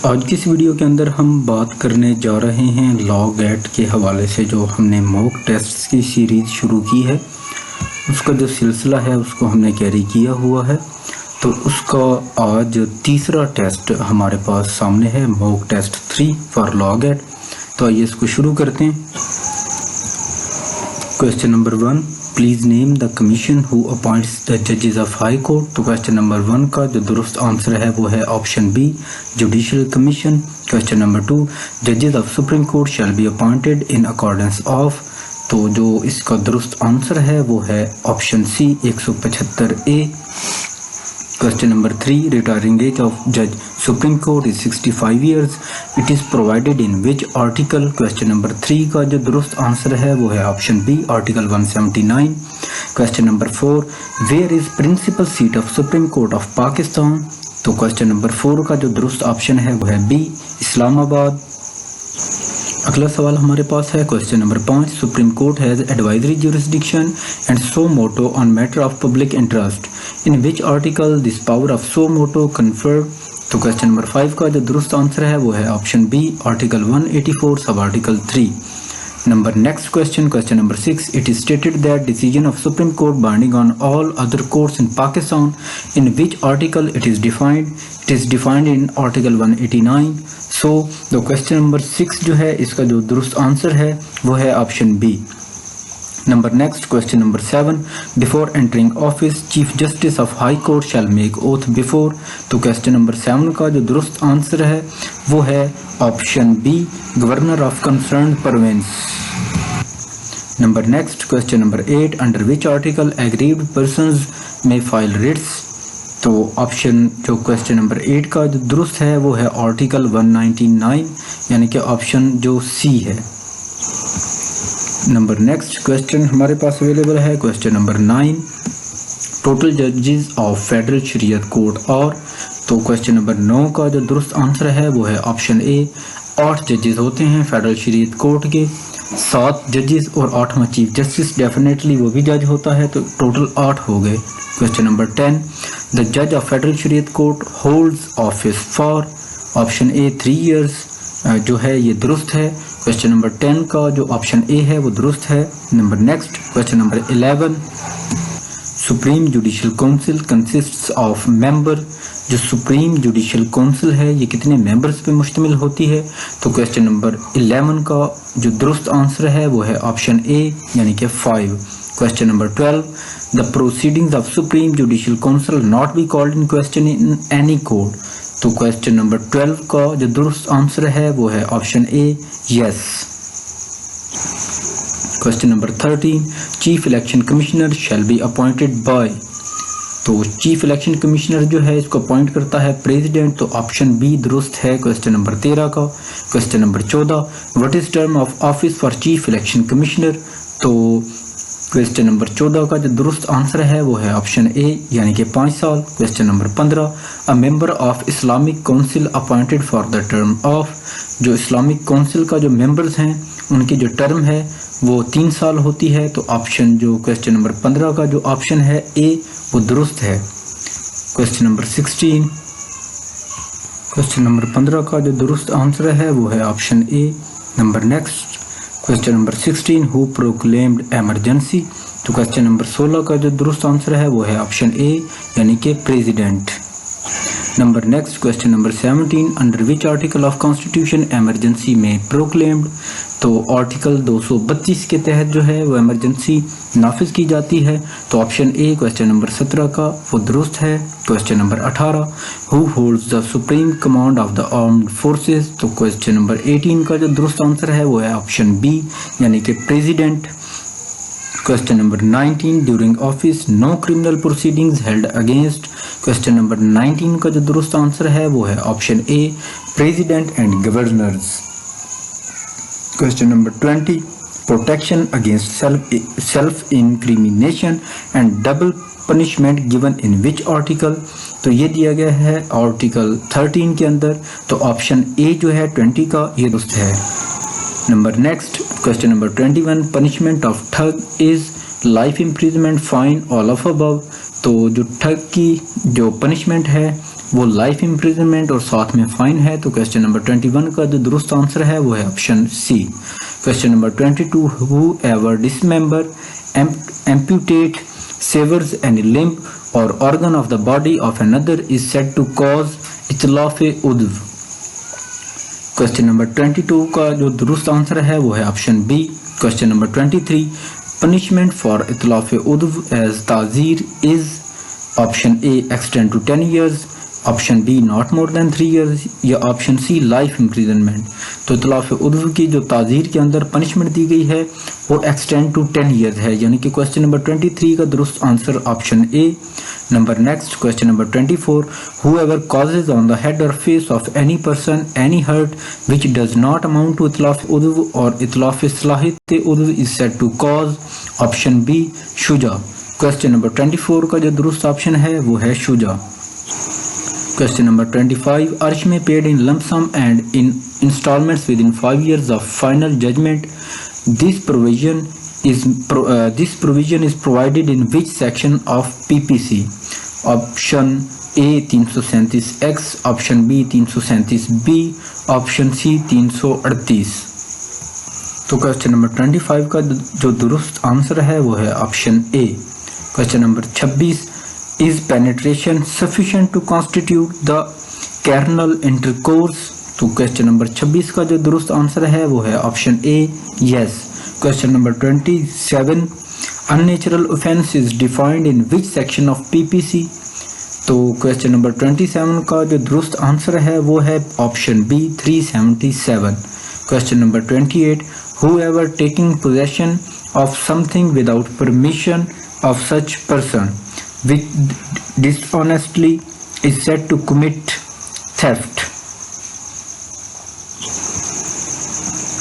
आज की इस वीडियो के अंदर हम बात करने जा रहे हैं लॉ गेट के हवाले से। जो हमने मॉक टेस्ट्स की सीरीज़ शुरू की है उसका जो सिलसिला है उसको हमने कैरी किया हुआ है। तो उसका आज तीसरा टेस्ट हमारे पास सामने है, mock test 3 for law GAT. तो आइए इसको शुरू करते हैं। Question number 1, please name the commission who appoints the जजेस ऑफ हाई कोर्ट। तो क्वेश्चन नंबर 1 का जो दुरुस्त आंसर है वो है option B, judicial commission. Question number 2, जजेस of supreme court shall be appointed in accordance of. तो जो इसका दुरुस्त आंसर है वो है option C, 175A। Question number 3, retiring age of जज supreme court is 65 years, it is provided in which article. Question number 3 का जो दुरुस्त आंसर है वो है option B, article 179। Question number 4, where is principal seat of supreme court of Pakistan. तो question number 4 का जो दुरुस्त ऑप्शन है वो है बी, इस्लामाबाद। अगला सवाल हमारे पास है question number 5, supreme court has advisory jurisdiction and suo motu on matter of public interest, in which article this power of suo motu conferred. तो क्वेश्चन नंबर 5 का जो दुरुस्त आंसर है वो है option B, article 184 sub article 3। Number next question, question number 6, it is stated that decision of supreme court binding on all other courts in Pakistan, in which article it is defined. It is defined in article 189। So the question number 6 जो है इसका जो दुरुस्त answer है वो है option B. Number next question number 7, before entering office chief justice of high court shall make oath before. तो question number 7 का जो दुरुस्त आंसर है वो है option B, governor of concern province. Number next question number 8, under which article aggrieved persons may file writs. तो option जो question number 8 का जो दुरुस्त है वो है आर्टिकल 199, यानी कि ऑप्शन जो सी है। नंबर नेक्स्ट क्वेश्चन हमारे पास अवेलेबल है क्वेश्चन नंबर 9, टोटल जजेस ऑफ फेडरल शरीयत कोर्ट और। तो क्वेश्चन नंबर 9 का जो दुरुस्त आंसर है वो है ऑप्शन ए, 8 जजेस होते हैं फेडरल शरीयत कोर्ट के, 7 जजेस और 8वां चीफ जस्टिस, डेफिनेटली वो भी जज होता है, तो टोटल 8 हो गए। क्वेश्चन नंबर 10, द जज ऑफ फेडरल शरीयत court holds office for. Option A 3 years जो है ये दुरुस्त है। क्वेश्चन नंबर 10 का जो ऑप्शन ए है वो दुरुस्त है। Number next question number 11, supreme judicial council consists of member. जो सुप्रीम जुडिशियल काउंसिल है ये कितने मेंबर्स पे मुश्तमिल होती है। तो क्वेश्चन नंबर 11 का जो दुरुस्त आंसर है वो है ऑप्शन ए, यानी कि 5। Question number 12, the proceedings of supreme judicial council not be called in question in any court. तो क्वेश्चन नंबर 12 का जो दुरुस्त आंसर है वो है option A, yes. Question number 13, chief election commissioner shell be appointed by. तो chief election commissioner जो है इसको अपॉइंट करता है प्रेसिडेंट, तो ऑप्शन बी दुरुस्त है क्वेश्चन नंबर 13 का। Question number 14, what is term of office for chief election commissioner. तो क्वेश्चन नंबर 14 का जो दुरुस्त आंसर है वो है ऑप्शन ए, यानी कि 5 साल। Question number 15, a member of Islamic council appointed for the term of. जो इस्लामिक काउंसिल का जो मेंबर्स हैं उनकी जो टर्म है वो 3 साल होती है, तो ऑप्शन जो क्वेश्चन नंबर 15 का जो ऑप्शन है ए वो दुरुस्त है। क्वेश्चन नंबर 16, क्वेश्चन नंबर 15 का जो दुरुस्त आंसर है वो है option A. Number next question number 16, who proclaimed emergency. तो क्वेश्चन नंबर 16 का जो दुरुस्त आंसर है वो है ऑप्शन ए, यानी कि president. Number next question number 17, under which article of constitution emergency में प्रोक्लेम्ड। तो आर्टिकल 232 के तहत जो है वो एमरजेंसी नाफिज की जाती है, तो ऑप्शन ए क्वेश्चन नंबर 17 का वो दुरुस्त है। Question number 18, who holds the supreme command of the armed forces. तो क्वेश्चन नंबर 18 का जो दुरुस्त आंसर है वो है ऑप्शन बी, यानी कि president. Question number 19, during office no criminal proceedings held against. Question number 19 का जो दुरुस्त आंसर है वो है option A, president and governors. Question number 20, protection against self incrimination and double punishment given in which article. तो ये दिया गया है आर्टिकल 13 के अंदर, तो ऑप्शन ए जो है 20 का ये दुरुस्त है। Number next question number 21, punishment of ठग is life imprisonment, fine, all of above. तो जो ठग की जो पनिशमेंट है वो लाइफ इम्प्रिजनमेंट और साथ में फाइन है। तो क्वेश्चन नंबर 21 का जो दुरुस्त आंसर है वो है option C. Question number 22, whoever dismember, amputate, severs any limb or organ of the body of another is said to cause इतलाफ-ए-उद्व। क्वेश्चन नंबर 22 का जो दुरुस्त आंसर है वो है option B. Question number 23, punishment for इतलाफ-ए-उद्व as ताज़ीर is option A extend to 10 years, option B not more than 3 years या ऑप्शन सी लाइफ इम्प्रिजनमेंट। तो इतलाफ-ए-उद्व की जो ताज़ीर के अंदर पनिशमेंट दी गई है वो एक्सटेंड टू 10 years है, यानी कि क्वेश्चन नंबर 23 का दुरुस्त answer option A. Number next question number 24, whoever causes on the head or face of any person any hurt which does not amount to इतलाफ-ए-उद्व और इतलाफ-ए-सलाहियत-ए-उद्व is said to cause option B शुजा। Question number 24 का जो दुरुस्त option है वो है Shuja. Question number 25, Arshme paid in lump sum and in installments within 5 years of final judgment. This provision is provided in which section of PPC? Option A 337X, option B 337B, option C 338। तो question number 25 का जो दुरुस्त answer है वो है option A. Question number 26, is penetration sufficient to constitute the carnal intercourse? तो question number 26 का जो दुरुस्त आंसर है वो है option A yes. Question number 27, unnatural offense is defined in which section of PPC? तो क्वेश्चन नंबर 27 का जो दुरुस्त आंसर है वो है option B 377। Question number 28, whoever taking possession of something without permission of such person with dishonestly is said to commit theft.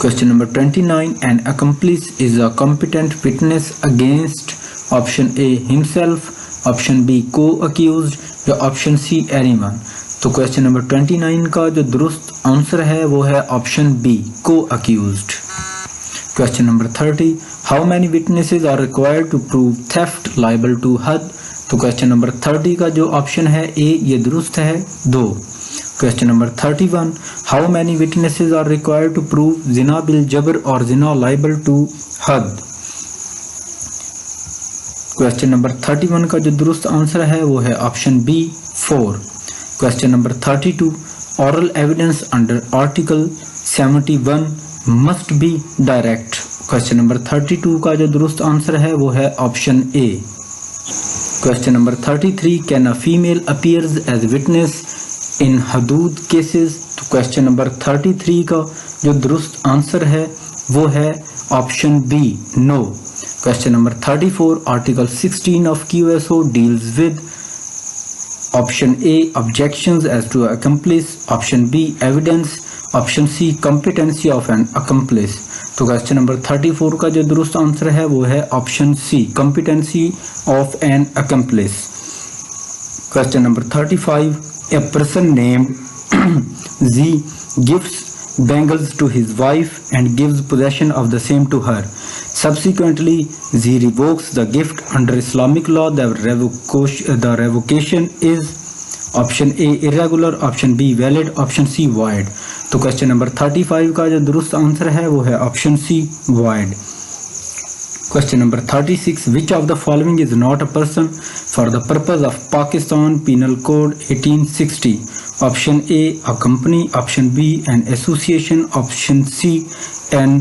Question number 29, an accomplice is a competent witness against option A himself, option B co-accused या option C anyone। तो question number 29 का जो दुरुस्त answer है वो है option B co-accused। Question number 30, how many witnesses are required to prove theft liable to HUD? तो question number 30 का जो ऑप्शन है ए ये दुरुस्त है 2। Question number 31, how many witnesses are required to prove जिना बिल जबर और जिना लाइबल टू हद? क्वेश्चन नंबर 31 का जो दुरुस्त आंसर है वो है option B 4। Question number 32, oral evidence under article 71 must be direct. Question number 32 का जो दुरुस्त आंसर है वो है option A. Question number 33, can a female appears as witness in हदूद केसेस? तो क्वेश्चन नंबर 33 का जो दुरुस्त आंसर है वो है option B no. Question number 34, article 16 of QSO deals with option A objections as to accomplice, option B evidence, option C competency of an accomplice. तो question number 34 का जो दुरुस्त आंसर है वो है option C competency of an accomplice. Question number 35, a person named G gives bangles to his wife and gives possession of the same to her. Subsequently, he revokes the gift under Islamic law. The revocation is option A irregular, option B valid, option C void. तो question number 35 का जो दुरुस्त answer है वो है option C void. Question number 36, which of the following is not a person for the purpose of Pakistan Penal Code 1860? Option A, a company, option B, an association, option C, an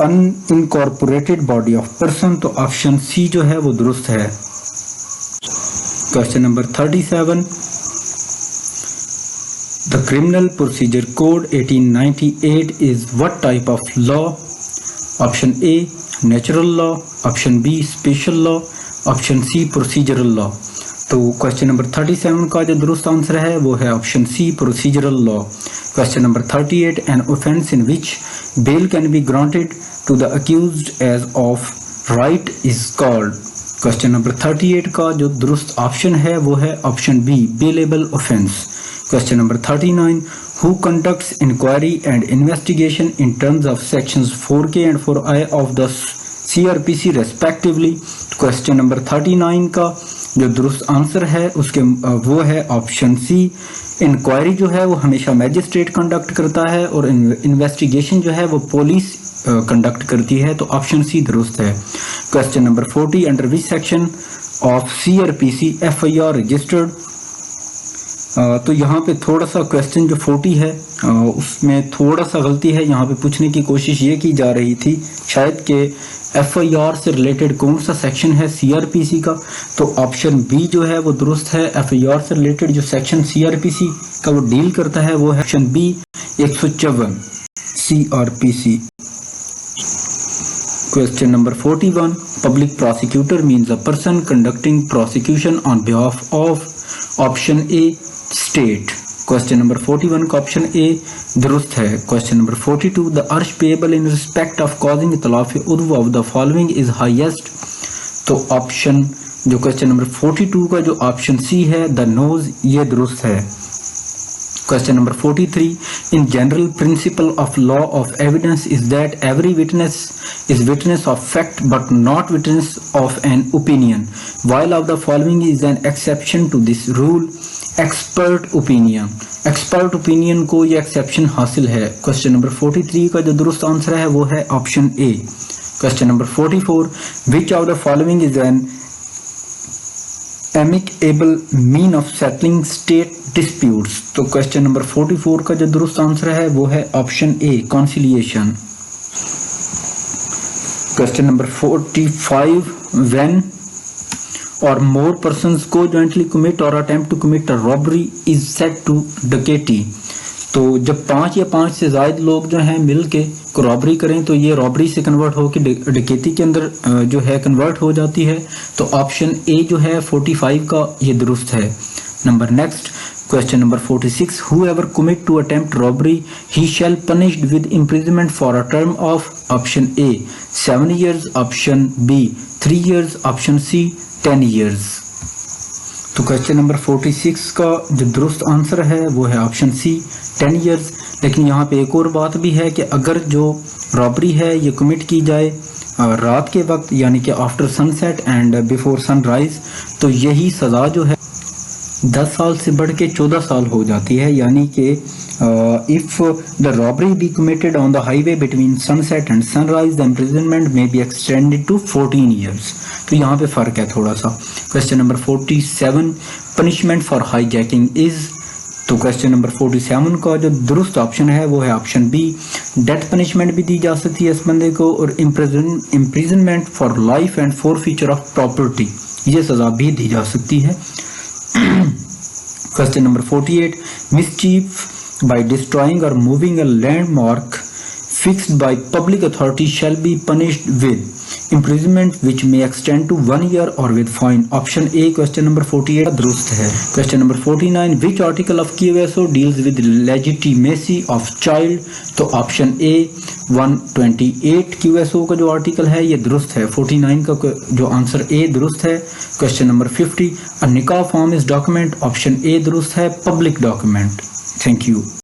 unincorporated body of person। तो option C जो है वो दुरुस्त है। Question number 37, the Criminal Procedure Code 1898 is what type of law? Option A, natural law, option B, special law, option C, procedural law। तो question number 37 का जो दुरुस्त आंसर है वो है option C procedural law. Question number 38, an offence in which bail can be granted to the accused as of right is called. Question number 38 का जो दुरुस्त ऑप्शन है वो है ऑप्शन बी बेलेबल ऑफेंस। क्वेश्चन नंबर 39, who conducts inquiry and investigation in terms of sections 4K and 4I of the CRPC respectively। Question नंबर 39 का जो दुरुस्त आंसर है उसके वो है ऑप्शन सी। इंक्वायरी जो है वो हमेशा मैजिस्ट्रेट कंडक्ट करता है और इन्वेस्टिगेशन जो है वो पुलिस कंडक्ट करती है, तो ऑप्शन सी दुरुस्त है। Question number 40, under which section of CRPC FIR registered. तो यहाँ पे थोड़ा सा क्वेश्चन जो 40 है उसमें थोड़ा सा गलती है। यहाँ पे पूछने की कोशिश ये की जा रही थी शायद कि FIR से रिलेटेड कौन सा सेक्शन है CRPC का, तो ऑप्शन बी जो है वो दुरुस्त है। FIR से रिलेटेड जो सेक्शन CRPC का वो डील करता है वो है option B 154 CRPC। Question number 41, public prosecutor means a person conducting prosecution on behalf of option A state. Question number 41 का ऑप्शन ए दुरुस्त है। क्वेश्चन नंबर 42, द अर्श payable in respect of causing इतलाफ उद्व of the following is highest. तो option जो question number 42 का जो ऑप्शन सी है द नोज, ये दुरुस्त है। Question number 43, in general principle of law of evidence is that every witness is witness of fact but not witness of an opinion, while of the following is an exception to this rule, expert opinion। expert opinion को ये exception हासिल है। Question number 43 का जो दुरुस्त answer है वो है option A. Question number 44, which of the following is an amicable mean of settling state disputes। तो क्वेश्चन नंबर 44 का जो दुरुस्त आंसर है वो है option A conciliation। Question number 45, when or more persons co-jointly commit or attempt to commit a robbery is said to डकैती। तो जब 5 या 5 से ज़ायद लोग जो हैं मिल के रॉबरी करें तो ये रॉबरी से कन्वर्ट होकर डकैती के अंदर जो है कन्वर्ट हो जाती है, तो ऑप्शन ए जो है 45 का ये दुरुस्त है। Number next question number 46, whoever commit to attempt robbery he shall punished with imprisonment for a term of option A 7 years, option B 3 years, option C 10 years। तो क्वेश्चन नंबर 46 का जो दुरुस्त आंसर है वो है ऑप्शन सी 10 years। लेकिन यहाँ पे एक और बात भी है कि अगर जो रॉबरी है ये कमिट की जाए रात के वक्त यानी कि after sunset and before sunrise, तो यही सज़ा जो है 10 साल से बढ़ के 14 साल हो जाती है। यानी कि if the robbery be committed on the highway between sunset and sunrise the imprisonment may be extended to 14 years। तो यहाँ पे फ़र्क है थोड़ा सा। Question number 47, punishment for hijacking is. तो क्वेश्चन नंबर 47 का जो दुरुस्त ऑप्शन है वो है ऑप्शन बी, डेथ पनिशमेंट भी दी जा सकती है इस बंदे को, और imprisonment for life and forfeiture of property, ये सज़ा भी दी जा सकती है। Question number 48, mischief by destroying or moving a landmark fixed by public authority shall be punished with imprisonment which may extend to 1 year or with fine। option A question number 48 दुरुस्त है। question number 49, which article of QSO deals with legitimacy of child। तो option A 128 QSO का जो article है ये दुरुस्त है। 49 का जो आंसर A दुरुस्त है। क्वेश्चन नंबर 50, अ निकाह form is document, option A दुरुस्त है, पब्लिक डॉक्यूमेंट। Thank you.